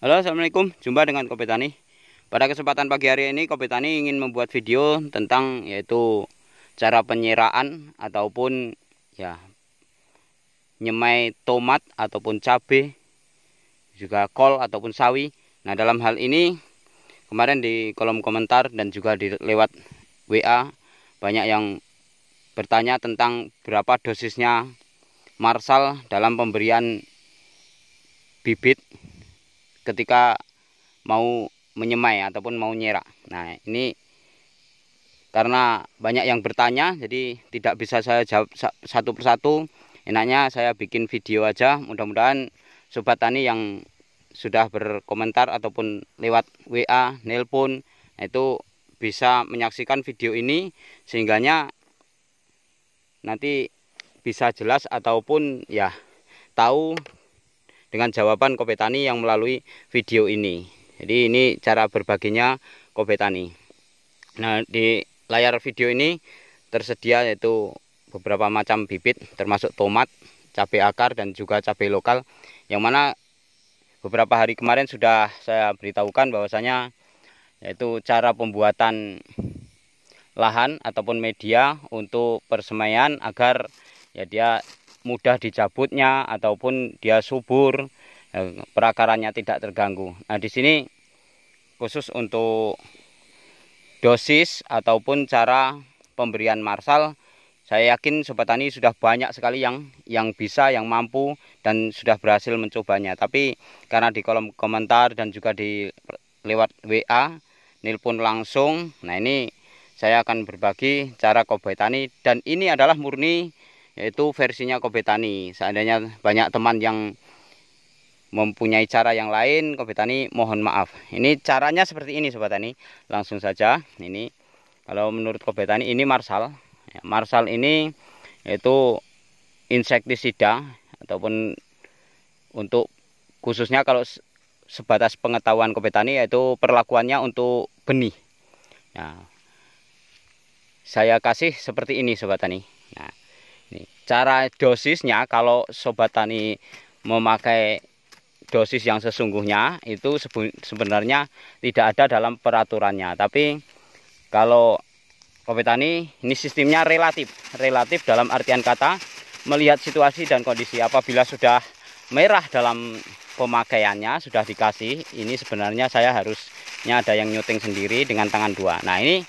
Halo, assalamualaikum. Jumpa dengan Kopi Tani. Pada kesempatan pagi hari ini, Kopi Tani ingin membuat video tentang yaitu cara penyiraan ataupun ya nyemai tomat ataupun cabai, juga kol ataupun sawi. Nah, dalam hal ini kemarin di kolom komentar dan juga di lewat WA banyak yang bertanya tentang berapa dosisnya Marsal dalam pemberian bibit ketika mau menyemai ataupun mau nyerak. Nah, ini karena banyak yang bertanya, jadi tidak bisa saya jawab satu persatu. Enaknya saya bikin video aja. Mudah-mudahan sobat tani yang sudah berkomentar ataupun lewat WA, nelpon, itu bisa menyaksikan video ini sehingganya nanti bisa jelas ataupun ya tahu dengan jawaban Kopi Tani yang melalui video ini. Jadi ini cara berbaginya Kopi Tani. Nah, di layar video ini tersedia yaitu beberapa macam bibit termasuk tomat, cabai akar dan juga cabai lokal, yang mana beberapa hari kemarin sudah saya beritahukan bahwasanya yaitu cara pembuatan lahan ataupun media untuk persemaian agar ya dia mudah dicabutnya ataupun dia subur, perakarannya tidak terganggu. Nah, di sini khusus untuk dosis ataupun cara pemberian Marsal, saya yakin sobat tani sudah banyak sekali yang bisa, yang mampu dan sudah berhasil mencobanya. Tapi karena di kolom komentar dan juga di lewat WA, nelpon langsung, nah ini saya akan berbagi cara Kopi Tani, dan ini adalah murni yaitu versinya Kopi Tani. Seandainya banyak teman yang mempunyai cara yang lain, Kopi Tani mohon maaf. Ini caranya seperti ini sobat tani. Langsung saja. Ini kalau menurut Kopi Tani ini Marsal. Ya, Marsal ini yaitu insektisida ataupun untuk khususnya kalau sebatas pengetahuan Kopi Tani yaitu perlakuannya untuk benih. Nah, saya kasih seperti ini sobat tani. Nah, ini cara dosisnya kalau sobat tani memakai dosis yang sesungguhnya itu sebenarnya tidak ada dalam peraturannya. Tapi kalau Kopi Tani ini sistemnya relatif dalam artian kata melihat situasi dan kondisi. Apabila sudah merah dalam pemakaiannya, sudah dikasih, ini sebenarnya saya harusnya ada yang nyuting sendiri dengan tangan dua. Nah, ini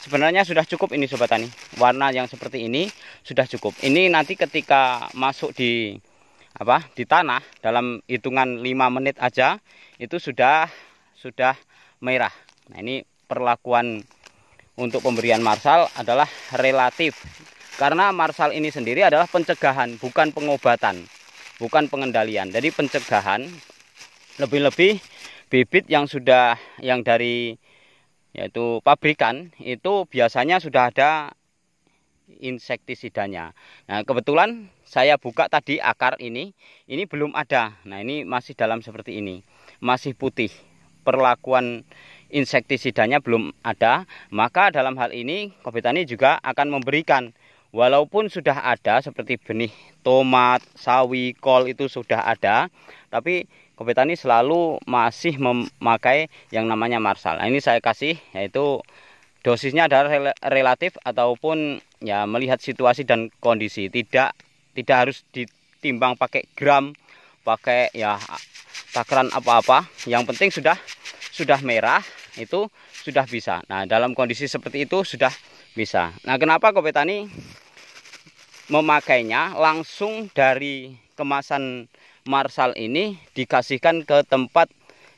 sebenarnya sudah cukup ini sobat tani. Warna yang seperti ini sudah cukup. Ini nanti ketika masuk di tanah dalam hitungan 5 menit aja itu sudah merah. Nah, ini perlakuan untuk pemberian Marsal adalah relatif. Karena Marsal ini sendiri adalah pencegahan, bukan pengobatan, bukan pengendalian. Jadi pencegahan, lebih-lebih bibit yang dari yaitu pabrikan itu biasanya sudah ada insektisidanya. Nah, kebetulan saya buka tadi akar ini belum ada. Nah, ini masih dalam seperti ini, masih putih. Perlakuan insektisidanya belum ada. Maka dalam hal ini Kopi Tani juga akan memberikan, walaupun sudah ada seperti benih tomat, sawi, kol itu sudah ada, tapi Kopi Tani selalu masih memakai yang namanya Marsal. Nah, ini saya kasih yaitu dosisnya adalah relatif ataupun ya melihat situasi dan kondisi. Tidak harus ditimbang pakai gram, pakai ya takaran apa-apa. Yang penting sudah merah itu sudah bisa. Nah, dalam kondisi seperti itu sudah bisa. Nah, kenapa Kopi Tani memakainya langsung dari kemasan Marsal ini dikasihkan ke tempat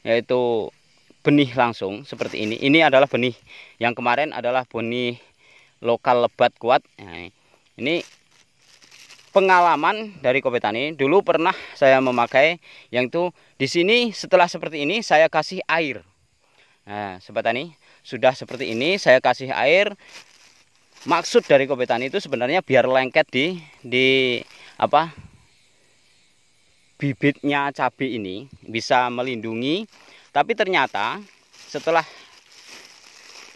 yaitu benih langsung seperti ini. Ini adalah benih yang kemarin adalah benih lokal lebat kuat. Nah, ini pengalaman dari Kopi Tani. Dulu pernah saya memakai yang itu di sini setelah seperti ini saya kasih air. Nah, sobat tani, sudah seperti ini saya kasih air. Maksud dari Kopi Tani itu sebenarnya biar lengket di bibitnya cabai ini bisa melindungi. Tapi ternyata setelah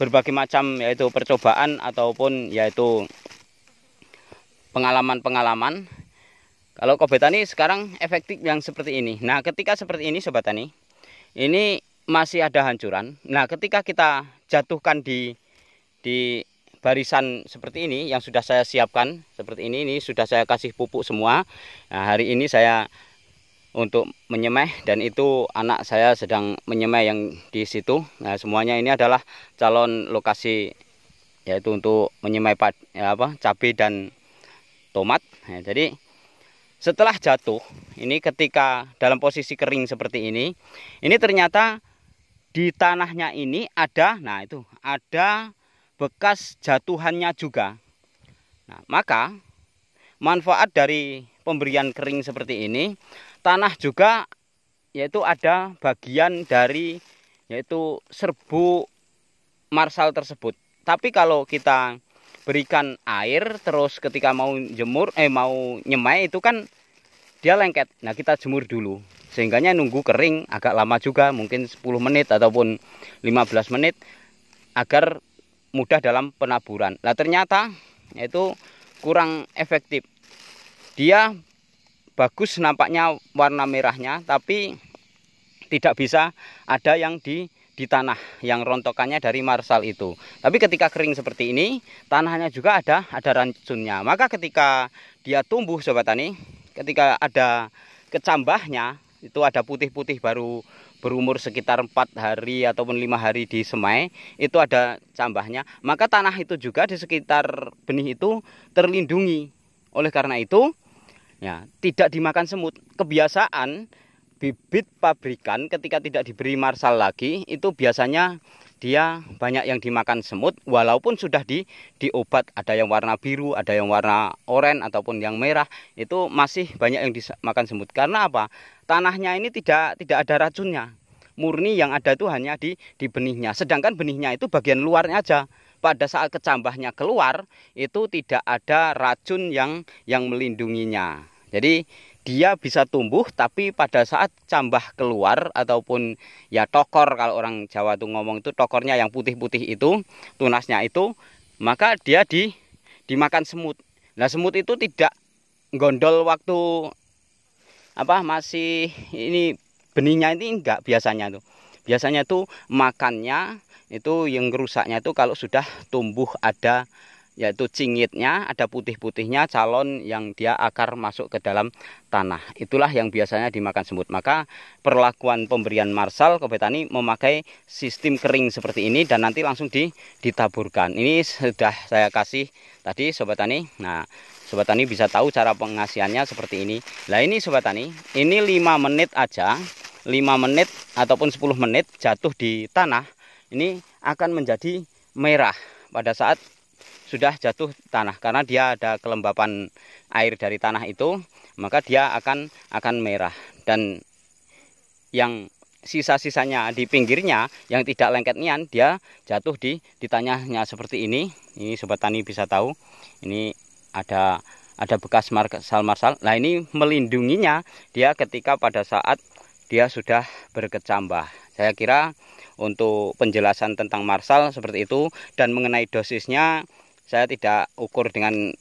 berbagai macam yaitu percobaan ataupun yaitu pengalaman-pengalaman, kalau Kopi Tani sekarang efektif yang seperti ini. Nah, ketika seperti ini sobat tani, ini masih ada hancuran. Nah, ketika kita jatuhkan di barisan seperti ini yang sudah saya siapkan seperti ini sudah saya kasih pupuk semua. Nah, hari ini saya untuk menyemai, dan itu anak saya sedang menyemai yang di situ. Nah, semuanya ini adalah calon lokasi, yaitu untuk menyemai cabai dan tomat. Nah, jadi setelah jatuh ini, ketika dalam posisi kering seperti ini ternyata di tanahnya ini ada, nah itu ada bekas jatuhannya juga. Nah, maka manfaat dari pemberian kering seperti ini, tanah juga yaitu ada bagian dari yaitu serbuk marsal tersebut. Tapi kalau kita berikan air terus ketika mau mau nyemai itu kan dia lengket. Nah, kita jemur dulu. Sehingganya nunggu kering agak lama juga, mungkin 10 menit ataupun 15 menit agar mudah dalam penaburan. Nah, ternyata itu kurang efektif. Dia bagus nampaknya warna merahnya, tapi tidak bisa ada yang di tanah yang rontokannya dari marsal itu. Tapi ketika kering seperti ini, tanahnya juga ada racunnya. Maka ketika dia tumbuh sobat tani, ketika ada kecambahnya, itu ada putih-putih baru berumur sekitar 4 hari ataupun 5 hari di semai, itu ada cambahnya, maka tanah itu juga di sekitar benih itu terlindungi. Oleh karena itu ya, tidak dimakan semut. Kebiasaan bibit pabrikan ketika tidak diberi marsal lagi, itu biasanya dia banyak yang dimakan semut, walaupun sudah diobat. Ada yang warna biru, ada yang warna oranye ataupun yang merah, itu masih banyak yang dimakan semut. Karena apa? Tanahnya ini tidak ada racunnya. Murni yang ada itu hanya di benihnya. Sedangkan benihnya itu bagian luarnya aja. Pada saat kecambahnya keluar, itu tidak ada racun yang melindunginya. Jadi dia bisa tumbuh, tapi pada saat cambah keluar ataupun ya tokor, kalau orang Jawa tuh ngomong itu tokornya yang putih-putih itu, tunasnya itu, maka dia dimakan semut. Nah, semut itu tidak gondol waktu masih ini benihnya ini, enggak biasanya tuh. Biasanya tuh makannya itu yang rusaknya itu kalau sudah tumbuh ada yaitu cingitnya, ada putih-putihnya, calon yang dia akar masuk ke dalam tanah. Itulah yang biasanya dimakan semut. Maka perlakuan pemberian marsal ke petani memakai sistem kering seperti ini dan nanti langsung ditaburkan. Ini sudah saya kasih tadi sobat tani. Nah, sobat tani bisa tahu cara pengasihannya seperti ini. Nah, ini sobat tani, ini 5 menit aja, 5 menit ataupun 10 menit jatuh di tanah, ini akan menjadi merah pada saat sudah jatuh tanah, karena dia ada kelembapan air dari tanah itu, maka dia akan merah. Dan yang sisa-sisanya di pinggirnya yang tidak lengket nian, dia jatuh di tanahnya seperti ini. Ini sobat tani bisa tahu, ini ada bekas marsal. Nah, ini melindunginya dia ketika pada saat dia sudah berkecambah. Saya kira untuk penjelasan tentang marsal seperti itu, dan mengenai dosisnya saya tidak ukur dengan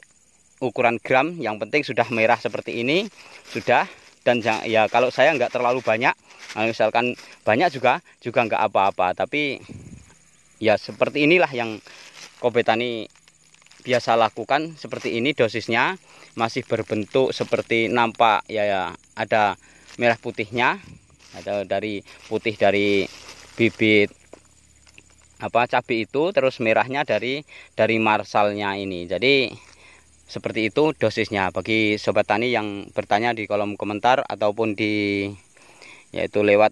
ukuran gram, yang penting sudah merah seperti ini sudah. Dan ya kalau saya nggak terlalu banyak, misalkan banyak juga nggak apa-apa, tapi ya seperti inilah yang Kobe Tani biasa lakukan. Seperti ini dosisnya, masih berbentuk seperti nampak ya ada merah putihnya, ada dari putih dari bibit cabai itu, terus merahnya dari marsalnya ini. Jadi seperti itu dosisnya. Bagi sobat tani yang bertanya di kolom komentar ataupun yaitu lewat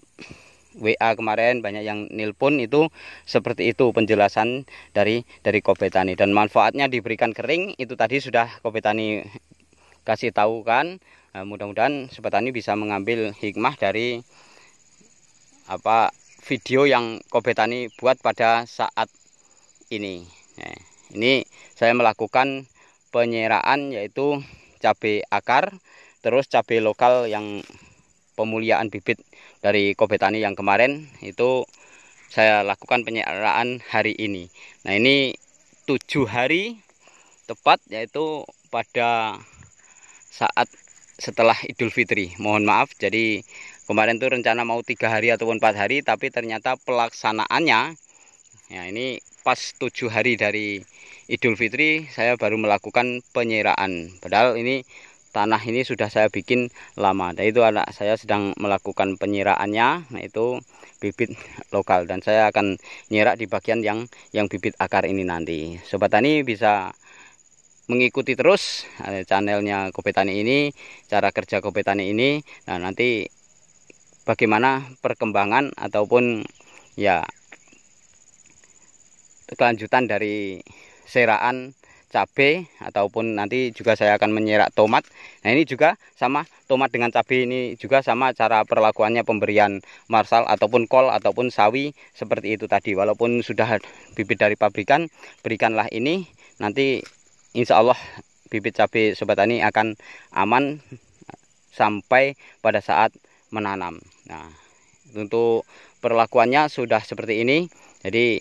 WA kemarin banyak yang nelpon, itu seperti itu penjelasan dari Kobe Tani. Dan manfaatnya diberikan kering itu tadi sudah Kobe Tani kasih tahu kan. Nah, mudah-mudahan sobat tani bisa mengambil hikmah dari video yang Kobe Tani buat pada saat ini. Nah, ini saya melakukan penyeraan yaitu cabai akar, terus cabai lokal yang pemuliaan bibit dari Kobe Tani yang kemarin itu saya lakukan penyeraan hari ini. Nah, ini 7 hari tepat, yaitu pada saat setelah Idul Fitri. Mohon maaf, jadi Kemarin tuh rencana mau 3 hari ataupun 4 hari, tapi ternyata pelaksanaannya ya ini pas 7 hari dari Idul Fitri saya baru melakukan penyiraan. Padahal ini tanah ini sudah saya bikin lama. Dan itu anak saya sedang melakukan penyiraannya, nah itu bibit lokal, dan saya akan nyirak di bagian yang bibit akar ini nanti. Sobat tani bisa mengikuti terus channelnya Kopi Tani ini, cara kerja Kopi Tani ini. Nah, nanti bagaimana perkembangan ataupun ya kelanjutan dari seraan cabai, ataupun nanti juga saya akan menyerak tomat. Nah, ini juga sama, tomat dengan cabai ini juga sama cara perlakuannya, pemberian marsal ataupun kol ataupun sawi seperti itu tadi. Walaupun sudah bibit dari pabrikan, berikanlah ini, nanti insya Allah bibit cabai sobat tani akan aman sampai pada saat menanam. Nah, untuk perlakuannya sudah seperti ini. Jadi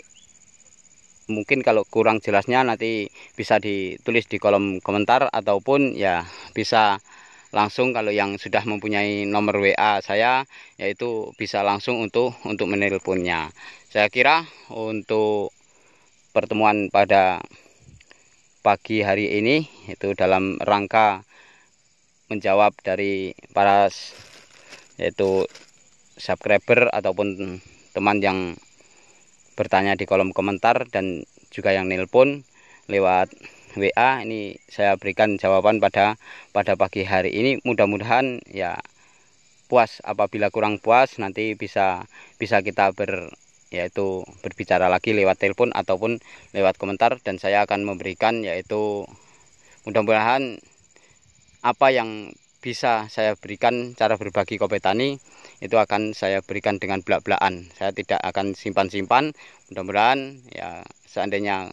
mungkin kalau kurang jelasnya nanti bisa ditulis di kolom komentar, ataupun ya bisa langsung kalau yang sudah mempunyai nomor WA saya, yaitu bisa langsung untuk menelponnya. Saya kira untuk pertemuan pada pagi hari ini itu dalam rangka menjawab dari para yaitu subscriber ataupun teman yang bertanya di kolom komentar dan juga yang nelpon lewat WA, ini saya berikan jawaban pada pagi hari ini. Mudah-mudahan ya puas. Apabila kurang puas nanti bisa kita yaitu berbicara lagi lewat telepon ataupun lewat komentar, dan saya akan memberikan yaitu mudah-mudahan apa yang bisa saya berikan cara berbagi Kopi Tani itu akan saya berikan dengan belak-belakan. Saya tidak akan simpan-simpan. Mudah-mudahan ya seandainya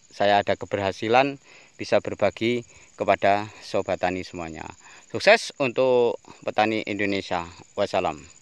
saya ada keberhasilan bisa berbagi kepada sobat tani semuanya. Sukses untuk petani Indonesia. Wassalam.